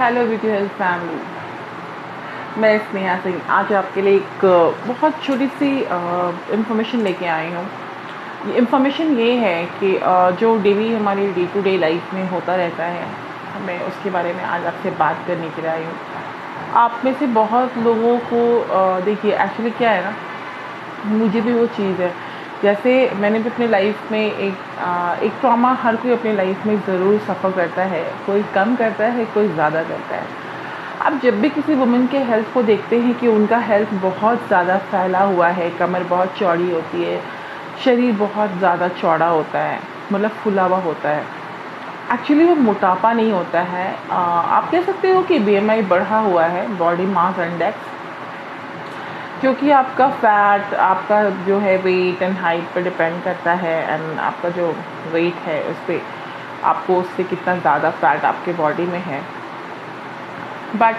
Hello beauty health family. मैं स्नेहा सिंह आज आपके लिए एक बहुत छोटी सी इंफॉर्मेशन लेके आई हूँ। ये इंफॉर्मेशन ये है कि जो डेली हमारी डे टू डे लाइफ में होता रहता है, मैं उसके बारे में आज आपसे बात करने के लिए आई हूँ। आप में से बहुत लोगों को देखिए एक्चुअली क्या है ना, मुझे भी वो चीज़ है। जैसे मैंने भी अपने लाइफ में एक ट्रॉमा हर कोई अपनी लाइफ में ज़रूर सफ़र करता है। कोई कम करता है, कोई ज़्यादा करता है। आप जब भी किसी वुमेन के हेल्थ को देखते हैं कि उनका हेल्थ बहुत ज़्यादा फैला हुआ है, कमर बहुत चौड़ी होती है, शरीर बहुत ज़्यादा चौड़ा होता है, मतलब फुला हुआ होता है। एक्चुअली वो मोटापा नहीं होता है। आप कह सकते हो कि बीएमआई बढ़ा हुआ है, बॉडी मास इंडेक्स, क्योंकि आपका फैट, आपका जो है वेट एंड हाइट पर डिपेंड करता है। एंड आपका जो वेट है उस पर आपको उससे कितना ज़्यादा फैट आपके बॉडी में है। बट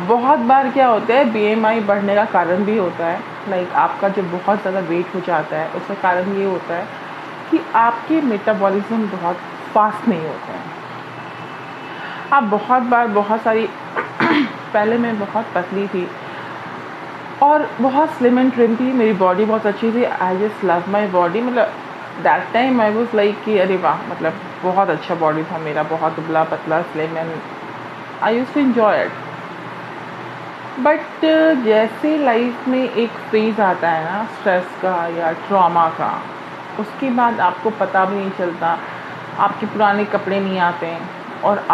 बहुत बार क्या होता है, बीएमआई बढ़ने का कारण भी होता है, लाइक आपका जो बहुत ज़्यादा वेट हो जाता है उसका कारण ये होता है कि आपके मेटाबॉलिज्म बहुत फास्ट नहीं होता है। आप बहुत बार बहुत सारी पहले मैं बहुत पतली थी और बहुत स्लिम एंड ट्रिम थी, मेरी बॉडी बहुत अच्छी थी। I just love my body. मतलब that time I was like कि अरे वाह, मतलब बहुत अच्छा बॉडी था मेरा, बहुत दुबला पतला slim, and I use to enjoy it. But जैसे लाइफ में एक फेज़ आता है ना स्ट्रेस का या ट्रॉमा का, उसके बाद आपको पता भी नहीं चलता, आपके पुराने कपड़े नहीं आते हैं। और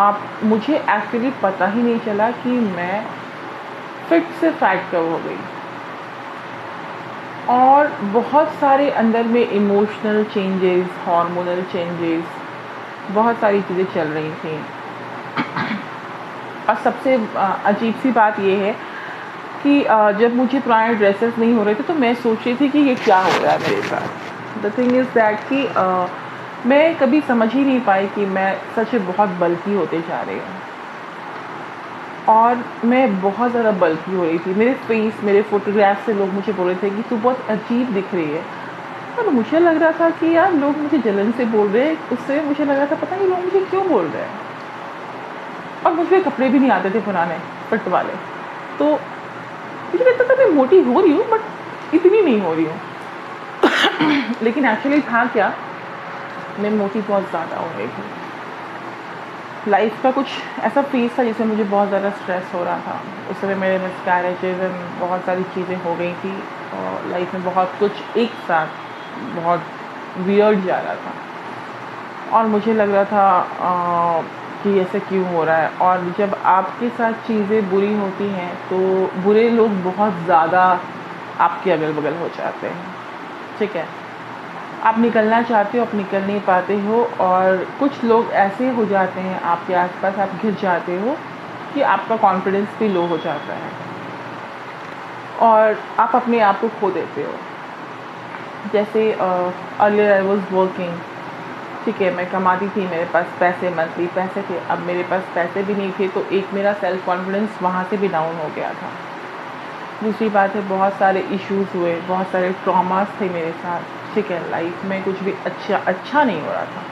मुझे एक्चुअली पता ही नहीं चला कि मैं फिट से फैट कब हो गई। और बहुत सारे अंदर में इमोशनल चेंजेस, हार्मोनल चेंजेस, बहुत सारी चीज़ें चल रही थी। और सबसे अजीब सी बात ये है कि जब मुझे पुराने ड्रेसेस नहीं हो रहे थे तो मैं सोच रही थी कि ये क्या हो रहा है मेरे साथ। द थिंग इज़ दैट कि मैं कभी समझ ही नहीं पाई कि मैं सच में बहुत बल्की होते जा रही हूँ। और मैं बहुत ज़्यादा बल्की हो रही थी। मेरे फेस, मेरे फ़ोटोग्राफ से लोग मुझे बोल रहे थे कि तू बहुत अजीब दिख रही है। और मुझे लग रहा था कि यार लोग मुझे जलन से बोल रहे हैं, उससे मुझे लग रहा था पता नहीं लोग मुझे क्यों बोल रहे हैं। और मुझे कपड़े भी नहीं आते थे पुराने फिट वाले, तो मुझे लगता था मैं मोटी हो रही हूँ बट इतनी नहीं हो रही हूँ। लेकिन एक्चुअली था क्या, मैं मोटी बहुत ज़्यादा हो गई थी। लाइफ का कुछ ऐसा फेज़ था जिसमें मुझे बहुत ज़्यादा स्ट्रेस हो रहा था। उस समय मेरे मिसकैरेजेस एंड बहुत सारी चीज़ें हो गई थी और लाइफ में बहुत कुछ एक साथ बहुत वियर्ड जा रहा था। और मुझे लग रहा था कि ऐसे क्यों हो रहा है। और जब आपके साथ चीज़ें बुरी होती हैं तो बुरे लोग बहुत ज़्यादा आपके अगल बगल हो जाते हैं, ठीक है। आप निकलना चाहते हो, आप निकल नहीं पाते हो, और कुछ लोग ऐसे हो जाते हैं आपके आसपास, आप घिर जाते हो कि आपका कॉन्फिडेंस भी लो हो जाता है और आप अपने आप को खो देते हो। जैसे अर्लियर आई वाज वर्किंग, ठीक है, मैं कमाती थी, मेरे पास पैसे, मंथली पैसे थे। अब मेरे पास पैसे भी नहीं थे तो एक मेरा सेल्फ कॉन्फिडेंस वहाँ से भी डाउन हो गया था। दूसरी बात है, बहुत सारे इश्यूज़ हुए, बहुत सारे ट्रॉमास थे मेरे साथ, ठीक है। लाइफ में कुछ भी अच्छा नहीं हो रहा था।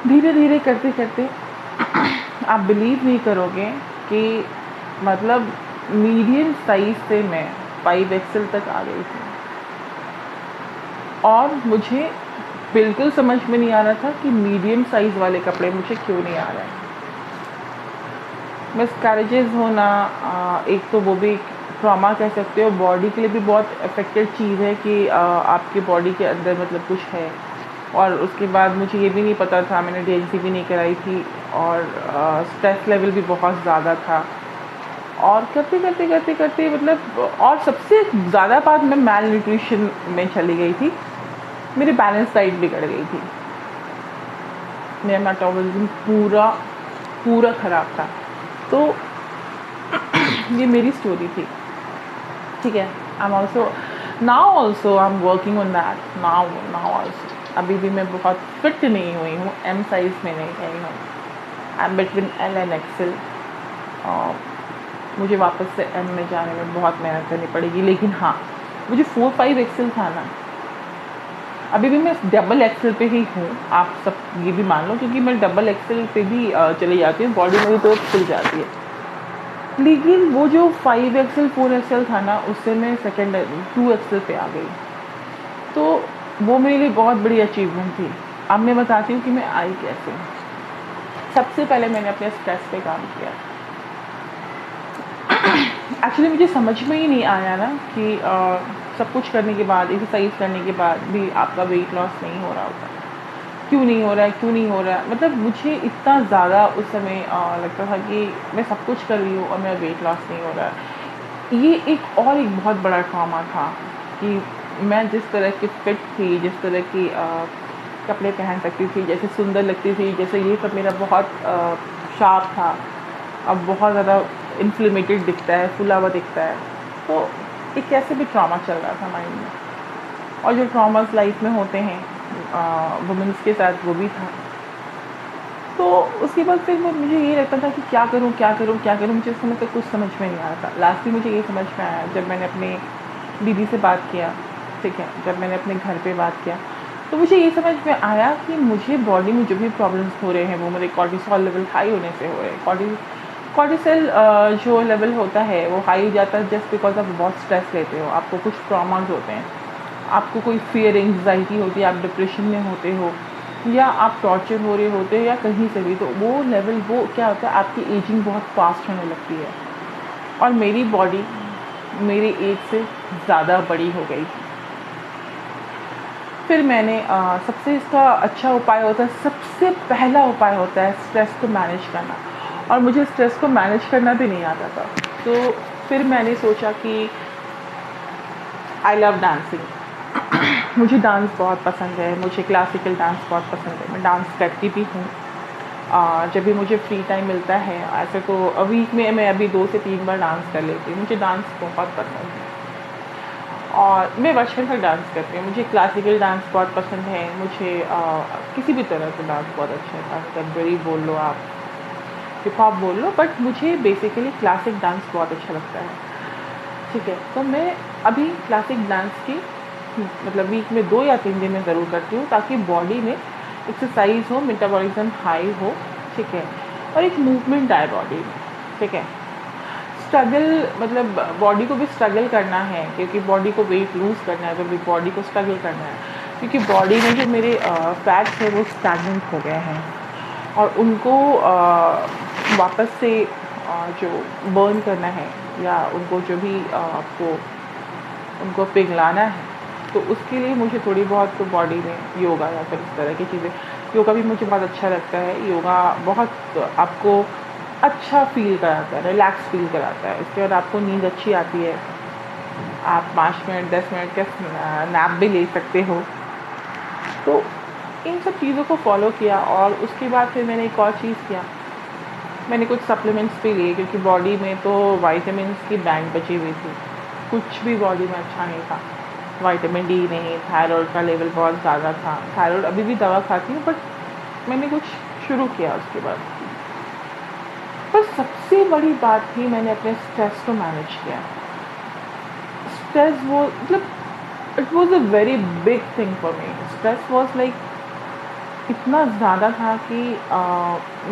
धीरे धीरे करते करते आप बिलीव नहीं करोगे कि मतलब मीडियम साइज़ से मैं 5XL तक आ गई थी। और मुझे बिल्कुल समझ में नहीं आ रहा था कि मीडियम साइज़ वाले कपड़े मुझे क्यों नहीं आ रहे हैं। मिसकैरेजेस होना एक तो वो भी ट्रॉमा कह सकते हो, बॉडी के लिए भी बहुत अफेक्टेड चीज़ है कि आपकी बॉडी के अंदर मतलब कुछ है। और उसके बाद मुझे ये भी नहीं पता था, मैंने डीएनसी भी नहीं कराई थी, और स्ट्रेस लेवल भी बहुत ज़्यादा था। और करते करते करते करते मतलब, और सबसे ज़्यादा बात, मैं मैल न्यूट्रिशन में चली गई थी। मेरी बैलेंस डाइट बिगड़ गई थी, मेरा मेटाबॉलिज्म पूरा पूरा ख़राब था। तो ये मेरी स्टोरी थी, ठीक है। I am working on that now also. अभी भी मैं बहुत फिट नहीं हुई हूँ, एम साइज़ में नहीं गई हूँ। I am between L and XL. मुझे वापस से एम में जाने में बहुत मेहनत करनी पड़ेगी। लेकिन हाँ, मुझे 4-5 एक्सेल था ना, अभी भी मैं डबल एक्सेल पे ही हूँ। आप सब ये भी मान लो, क्योंकि मैं डबल एक्सेल पे भी चली जाती हूँ, बॉडी मेरी तो खुल जाती है। लेकिन वो जो 5 एक्सेल 4 एक्सेल था ना, उससे मैं सेकेंड 2 एक्सेल पे आ गई। तो वो मेरे लिए बहुत बड़ी अचीवमेंट थी। अब मैं बताती हूँ कि मैं आई कैसे। सबसे पहले मैंने अपने स्ट्रेस पे काम किया। एक्चुअली मुझे समझ में ही नहीं आया ना कि सब कुछ करने के बाद, एक्सरसाइज करने के बाद भी आपका वेट लॉस नहीं हो रहा होता। क्यों नहीं हो रहा है, क्यों नहीं हो रहा है? मतलब मुझे इतना ज़्यादा उस समय लगता था कि मैं सब कुछ कर रही हूँ और मेरा वेट लॉस नहीं हो रहा है। ये एक बहुत बड़ा ट्रॉमा था कि मैं जिस तरह की फिट थी, जिस तरह की कपड़े पहन सकती थी, जैसे सुंदर लगती थी, जैसे ये सब मेरा बहुत शार्प था, अब बहुत ज़्यादा इन्फ्लेमेटेड दिखता है, फूला हुआ दिखता है। तो एक कैसे भी ट्रॉमा चल रहा था माइंड में, और जो ट्रॉमास लाइफ में होते हैं वुमेन्स के साथ, वो भी था। तो उसके बाद फिर मुझे ये लगता था कि क्या करूँ क्या करूँ क्या करूँ, मुझे उस समय तक कुछ समझ में नहीं आ रहा था। लास्ट में मुझे ये समझ में आया जब मैंने अपने दीदी से बात किया, ठीक है, जब मैंने अपने घर पे बात किया, तो मुझे ये समझ में आया कि मुझे बॉडी में जो भी प्रॉब्लम्स हो रहे हैं वो मेरे कॉर्टिसोल लेवल हाई होने से हो रहे हैं। कॉर्टिसोल जो लेवल होता है वो हाई हो जाता है जस्ट बिकॉज आप बहुत स्ट्रेस लेते हो, आपको कुछ ट्रॉमास होते हैं, आपको कोई फियर एंग्जाइटी होती है, आप डिप्रेशन में होते हो, या आप टॉर्चर हो रहे होते हो, या कहीं से भी, तो वो लेवल, वो क्या होता है, आपकी एजिंग बहुत फास्ट होने लगती है। और मेरी बॉडी मेरी एज से ज़्यादा बड़ी हो गई। फिर मैंने सबसे इसका अच्छा उपाय होता है, सबसे पहला उपाय होता है स्ट्रेस को मैनेज करना, और मुझे स्ट्रेस को मैनेज करना भी नहीं आता था। तो फिर मैंने सोचा कि आई लव डांसिंग। मुझे डांस बहुत पसंद है, मुझे क्लासिकल डांस बहुत पसंद है, मैं डांस करती भी हूँ जब भी मुझे फ्री टाइम मिलता है। ऐसे तो वीक में मैं अभी 2 से 3 बार डांस कर लेती हूँ। मुझे डांस बहुत पसंद है और मैं बचपन तक डांस करती हूँ। मुझे क्लासिकल डांस बहुत पसंद है, मुझे किसी भी तरह का डांस बहुत अच्छा लगता है, कंटेम्प्रेरी बोल लो, आप हिप हॉप बोल लो, बट मुझे बेसिकली क्लासिक डांस बहुत अच्छा लगता है, ठीक है। तो मैं अभी क्लासिक डांस की मतलब वीक में 2 या 3 दिन में ज़रूर करती हूँ, ताकि बॉडी में एक्सरसाइज हो, मेटाबॉलिज्म हाई हो, ठीक है, और एक मूवमेंट आए बॉडी में, ठीक है। स्ट्रगल मतलब बॉडी को भी स्ट्रगल करना है, क्योंकि बॉडी को वेट लूज़ करना है, तो भी बॉडी को स्ट्रगल करना है, क्योंकि बॉडी में जो मेरे फैट्स है वो स्टैगनेंट हो गए हैं, और उनको वापस से जो बर्न करना है, या उनको जो भी आपको उनको पिघलाना है, तो उसके लिए मुझे थोड़ी बहुत तो बॉडी में योगा या फिर इस तरह की चीज़ें, योगा भी मुझे बहुत अच्छा लगता है। योगा बहुत आपको अच्छा फ़ील कराता है, रिलैक्स फ़ील कराता है। इसके बाद आपको नींद अच्छी आती है, आप 5 मिनट 10 मिनट का नैप भी ले सकते हो। तो इन सब चीज़ों को फॉलो किया, और उसके बाद फिर मैंने एक और चीज़ किया, मैंने कुछ सप्लीमेंट्स भी लिए, क्योंकि बॉडी में तो वाइटामिन्स की बैंक बची हुई थी, कुछ भी बॉडी में अच्छा नहीं था। विटामिन डी नहीं, थायराइड का लेवल बहुत ज़्यादा था। थायराइड अभी भी दवा खाती हूँ, बट मैंने कुछ शुरू किया उसके बाद। पर सबसे बड़ी बात थी, मैंने अपने स्ट्रेस को मैनेज किया। स्ट्रेस वो मतलब it was a very big thing for me. Stress was like इतना ज़्यादा था कि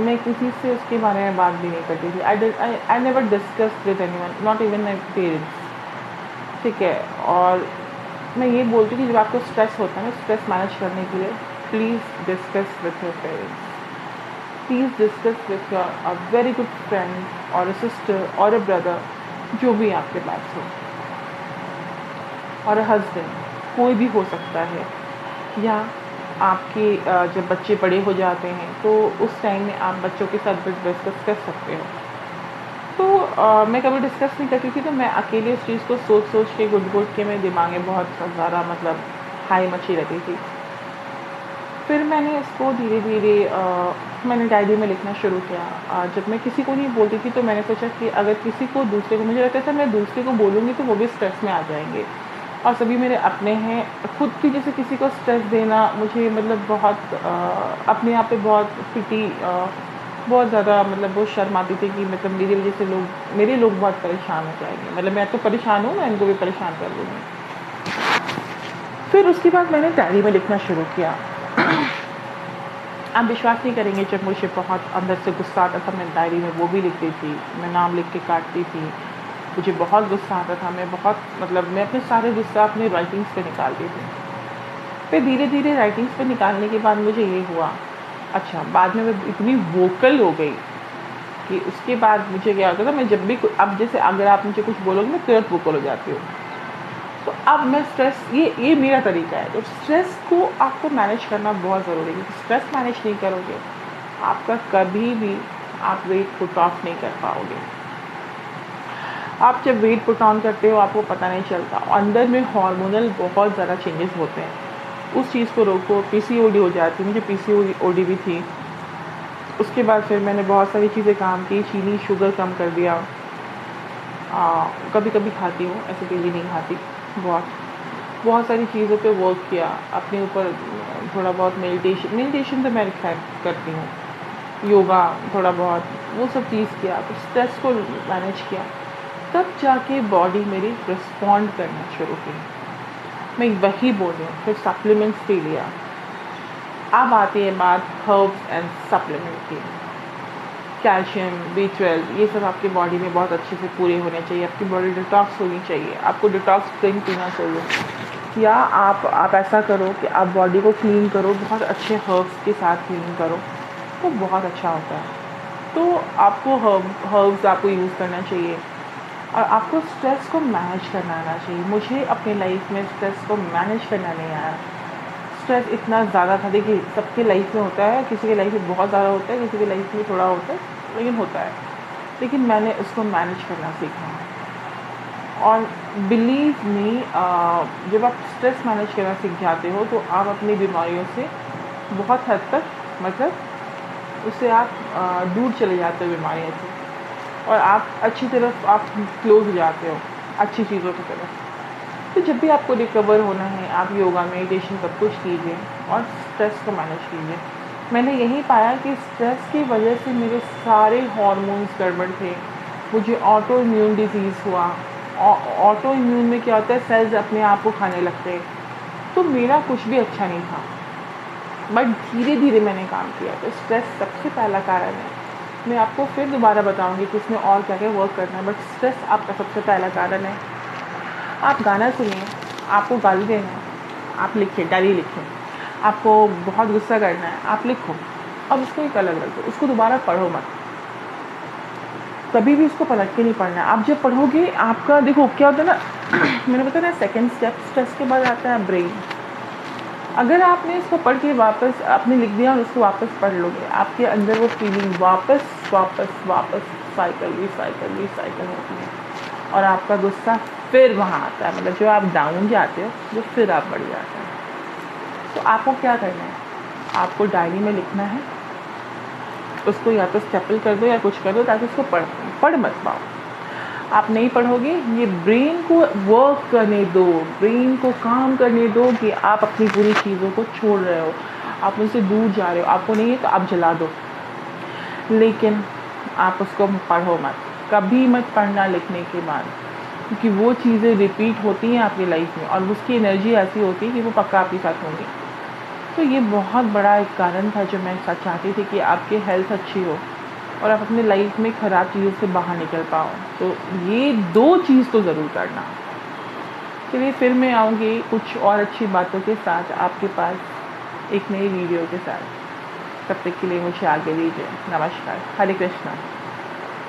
मैं किसी से उसके बारे में बात भी नहीं करती थी। I never discuss with anyone, not even my parents, ठीक है। और मैं ये बोलती हूँ कि जब आपको स्ट्रेस होता है ना, स्ट्रेस मैनेज करने के लिए please discuss with your parents, please discuss with your a very good friend और अ सिस्टर और अ ब्रदर, जो भी आपके पास हो, और अ हस्बैंड, कोई भी हो सकता है। या आपके जब बच्चे बड़े हो जाते हैं तो उस टाइम में आप बच्चों के साथ भी डिस्कस कर सकते हो। तो मैं कभी डिस्कस नहीं करती थी, तो मैं अकेले उस चीज़ को सोच सोच के घुट घुट के मेरे दिमाग में बहुत ज़्यादा मतलब हाई मची रहती थी। फिर मैंने इसको धीरे धीरे मैंने डायरी में लिखना शुरू किया। जब मैं किसी को नहीं बोलती थी, तो मैंने सोचा कि अगर किसी को दूसरे को, मुझे लगता था मैं दूसरे को बोलूँगी तो वो भी स्ट्रेस में आ जाएंगे, और सभी मेरे अपने हैं। खुद की जैसे किसी को स्ट्रेस देना मुझे मतलब बहुत अपने आप पे बहुत पिटी, बहुत ज़्यादा मतलब बहुत शर्म आती थी कि मतलब मेरी वजह से मेरे लोग बहुत परेशान हो जाएंगे, मतलब मैं तो परेशान हूँ, मैं इनको भी परेशान कर लूँगी। फिर उसके बाद मैंने डायरी में लिखना शुरू किया। आप विश्वास नहीं करेंगे, जब मुझे बहुत अंदर से गुस्सा आता था मैं डायरी में वो भी लिखती थी, मैं नाम लिख के काटती थी। मुझे बहुत गुस्सा आता था, मैं बहुत मतलब मैं अपने सारे गुस्सा अपने राइटिंग्स पे निकालती थी। फिर धीरे धीरे राइटिंग्स पे निकालने के बाद मुझे ये हुआ, अच्छा बाद में मैं इतनी वोकल हो गई कि उसके बाद मुझे क्या होता था, मैं जब भी अब जैसे अगर आप मुझे कुछ बोलोगे मैं तुरंत वोकल हो जाती हूँ। तो अब मैं स्ट्रेस, ये मेरा तरीका है। तो स्ट्रेस को आपको मैनेज करना बहुत ज़रूरी है, क्योंकि स्ट्रेस मैनेज नहीं करोगे आपका कभी भी आप वेट पुट ऑफ नहीं कर पाओगे। आप जब वेट पुट ऑन करते हो आपको पता नहीं चलता, अंदर में हार्मोनल बहुत ज़्यादा चेंजेस होते हैं। उस चीज़ को रोको। पीसीओडी हो जाती है, मुझे पीसीओडी भी थी। उसके बाद फिर मैंने बहुत सारी चीज़ें काम की, चीनी शुगर कम कर दिया। कभी कभी खाती हूँ, ऐसे डेली नहीं खाती। बहुत सारी चीज़ों पे वर्क किया अपने ऊपर, थोड़ा बहुत मेडिटेशन तो मैं खैर करती हूँ, योगा थोड़ा बहुत, वो सब चीज़ किया, तो स्ट्रेस को मैनेज किया। तब जाके बॉडी मेरी रिस्पॉन्ड करना शुरू की। मैं वही बोल रही हूँ। फिर सप्लीमेंट्स भी लिया। अब आती है बात हर्ब्स एंड सप्लीमेंट की। कैल्शियम, B12 ये सब आपकी बॉडी में बहुत अच्छे से पूरे होने चाहिए। आपकी बॉडी डिटॉक्स होनी चाहिए, आपको डिटॉक्स ड्रिंक पीना चाहिए। या आप ऐसा करो कि आप बॉडी को क्लीन करो, बहुत अच्छे हर्ब्स के साथ क्लीन करो, तो बहुत अच्छा होता है। तो आपको हर्ब्स आपको यूज़ करना चाहिए और आपको स्ट्रेस को मैनेज करना आना चाहिए। मुझे अपनी लाइफ में स्ट्रेस को मैनेज करना नहीं आया। स्ट्रेस इतना ज़्यादा था, देखिए सबके लाइफ में होता है, किसी के लाइफ में बहुत ज़्यादा होता है, किसी के लाइफ में थोड़ा होता है, लेकिन होता है। लेकिन मैंने उसको मैनेज करना सीखा। और बिलीव मी, जब आप स्ट्रेस मैनेज करना सीख जाते हो तो आप अपनी बीमारियों से बहुत हद तक मतलब उससे आप दूर चले जाते हो बीमारियों से, और आप अच्छी तरफ आप क्लोज हो जाते हो अच्छी चीज़ों की तरफ। तो जब भी आपको रिकवर होना है आप योगा, मेडिटेशन सब कुछ कीजिए और स्ट्रेस को मैनेज कीजिए। मैंने यही पाया कि स्ट्रेस की वजह से मेरे सारे हार्मोन्स गड़बड़ थे। मुझे ऑटो इम्यून डिजीज़ हुआ। ऑटो इम्यून में क्या होता है, सेल्स अपने आप को खाने लगते हैं। तो मेरा कुछ भी अच्छा नहीं था, बट धीरे धीरे मैंने काम किया। तो स्ट्रेस सबसे पहला कारण है। मैं आपको फिर दोबारा बताऊंगी कि इसमें और क्या क्या वर्क करना है, बट स्ट्रेस आपका सबसे पहला कारण है। आप गाना सुनिए, आपको गाली देना है आप लिखिए, डायरी लिखिए। आपको बहुत गुस्सा करना है आप लिखो, अब उसको एक अलग रख दो, उसको दोबारा पढ़ो मत, कभी भी उसको पलट के नहीं पढ़ना है। आप जब पढ़ोगे आपका, देखो क्या होता है ना मैंने बताया ना, सेकेंड स्टेप स्ट्रेस के बाद आता है ब्रेन। अगर आपने इसको पढ़ के वापस आपने लिख दिया और उसको वापस पढ़ लोगे, आपके अंदर वो फीलिंग वापस वापस वापस साइकिल रिसाइकिल होती है और आपका गुस्सा फिर वहाँ आता है। मतलब जो आप डाउन जाते हो वो फिर आप बढ़ जाते हैं। तो आपको क्या करना है, आपको डायरी में लिखना है, उसको या तो स्टेपल कर दो या कुछ कर दो ताकि उसको पढ़ मत पाओ। आप नहीं पढ़ोगे, ये ब्रेन को वर्क करने दो, ब्रेन को काम करने दो कि आप अपनी पूरी चीज़ों को छोड़ रहे हो, आप उनसे दूर जा रहे हो। आपको नहीं है तो आप जला दो, लेकिन आप उसको पढ़ो मत, कभी मत पढ़ना लिखने के बाद, क्योंकि वो चीज़ें रिपीट होती हैं आपकी लाइफ में और उसकी एनर्जी ऐसी होती है कि वो पक्का आपके साथ होंगी। तो ये बहुत बड़ा एक कारण था जो मैं चाहती थी कि आपकी हेल्थ अच्छी हो और आप अपनी लाइफ में ख़राब चीज़ों से बाहर निकल पाओ। तो ये 2 चीज़ तो ज़रूर करना। चलिए फिर मैं आऊँगी कुछ और अच्छी बातों के साथ आपके पास एक नई वीडियो के साथ। तब तक के लिए मुझे आगे दीजिए। नमस्कार, हरे कृष्णा।